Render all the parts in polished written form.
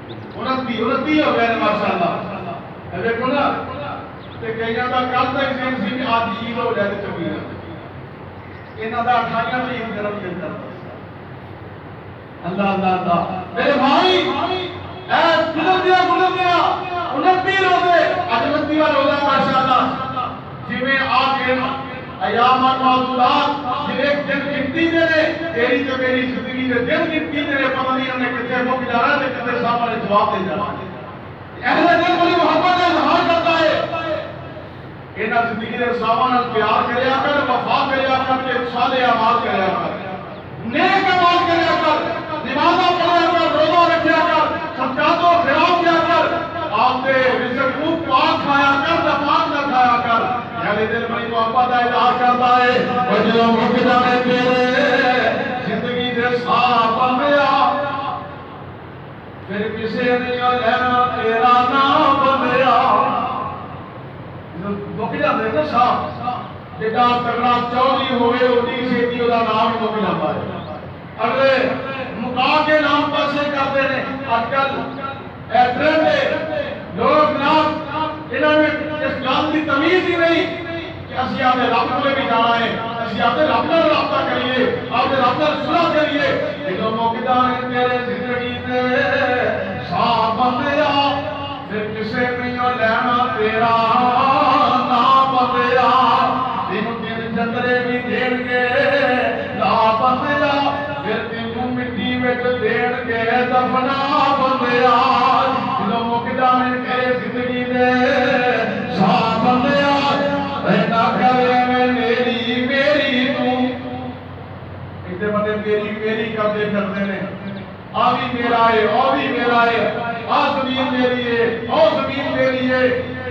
29 ہو گئے ماشاءاللہ. دیکھو نا تے کئیاں دا کل تک ذہن سی کہ آج عید ہو جائے تے چنگی گل. انہاں دا 28 تاریخ جنم دن کرتا. اللہ اللہ اللہ میرے بھائی اے گزر گیا 29 روزے اج 29 والا روزہ ماشاءاللہ جویں آ کے ایام معدودات ایک دن گنتی دے نے تیری تے میری زندگی دے دن گنتی دے نے پتہ نہیں انہیں کتے مک جانا تے کتے سامنے جواب دے جانا. اہل دل بڑی محبت کا اظہار کرتا ہے. انہاں زندگی دے سامان پیار کریا کر وفا کریا کر تے صالح اعمال کریا کر نیک اعمال کریا کر نمازاں پڑھیا کر روزہ رکھیا کر صدقات و خیرات کیا کر آپ دے رزق کو پاک کھایا کر ناپاک نہ کھایا کر. یعنی دل بڑی محبت کا اظہار کرتا ہے اور جو مک جانے تیرے زندگی دے ساتھ بندیا پھر کسے نہیں لینا تیرا نام بندیا. مک جاتے نا صاحب جیڑا تگڑا چوری ہوئے اڈی چھیتی وہ نام ہی مک جاتا ہے. اگلے مکا کے نام پاسے کرتے ہیں. اج کل ٹرینڈ لوگ نام انہوں نے اس گل کی تمیز ہی نہیں کہ اسی آپ رب کو بھی جانا ہے اسی آپ رب نال رابطہ کریے آپ رب نال صلح کریے. جدوں مک جانے تیرے زندگی دے صاحب بندیا پھر کسے نہیں لینا تیرا نام بندیا. تینوں دن چندرے بھی دین گے لا بندیا پھر تینوں مٹی وچ دین گے دفنا بندیا. جدوں مک جانے تیرے زندگی دے صاحب بندیا رہنا کرے میں میری میری تو اتنے بندے میری میری کرتے کرتے نے. آ بھی میرا ہے آ بھی میرا ہے آ زمین میری ہے آ زمین میری ہے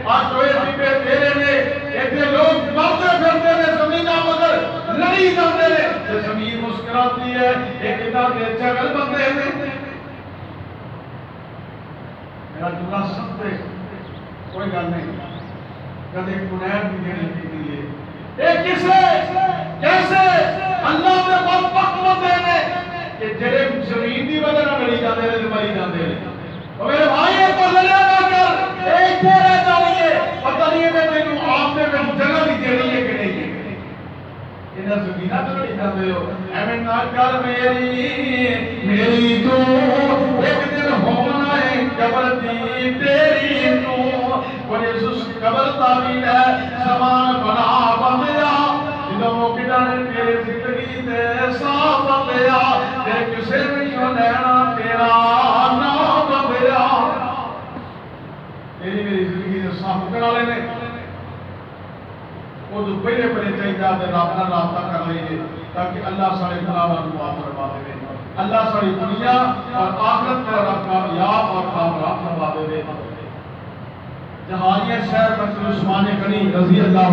آ ٹوئے ٹپے تیرے نے. اتنے لوگ مرتے پھرتے نے زمین مگر لڑی جاتے نے زمین مسکراتی ہے. ایک ادھر کے چگل بندے نے میرا جملہ سب پہ کوئی گل نہیں کدے کنیت بھی دینی کی لیے ایک کسے کیسے اللہ نے بدبخت بندے نے کہ جڑے زمین دی وجہ نہ مری جاندے نے مری جاندے نے. او میرے بھائی اے تو لڑیا نہ کر ایتھے رہ جائیے پتہ نہیں میں تینوں آپ نے جگہ بھی دینی ہے کہ نہیں ہے. انہاں زمیناں تے لڑی جاندے ہو ایویں نہ کر میری میری تو ایک دن ہونا ہے قبر دی تیری تو کوئی اس قبر تعبیر ہے زمان بنا بندیا. جدوں مک جانے تیرے زندگی دے صاحب بندیا تے کسے نہیں لینا تیرا نام بندیا. تیری میری زندگی دے صاحب کرا لینے وہ تو پہلے پہلے چاہیے آپ رابطہ رابطہ کر لیجیے تاکہ اللہ سارے گناہوں کو معاف فرما دے. اللہ ساری دنیا اور آخرت میں کامیاب اور کامیاب فرما دے. جہانیہ شہر مسجد عثمان غنی رضی اللہ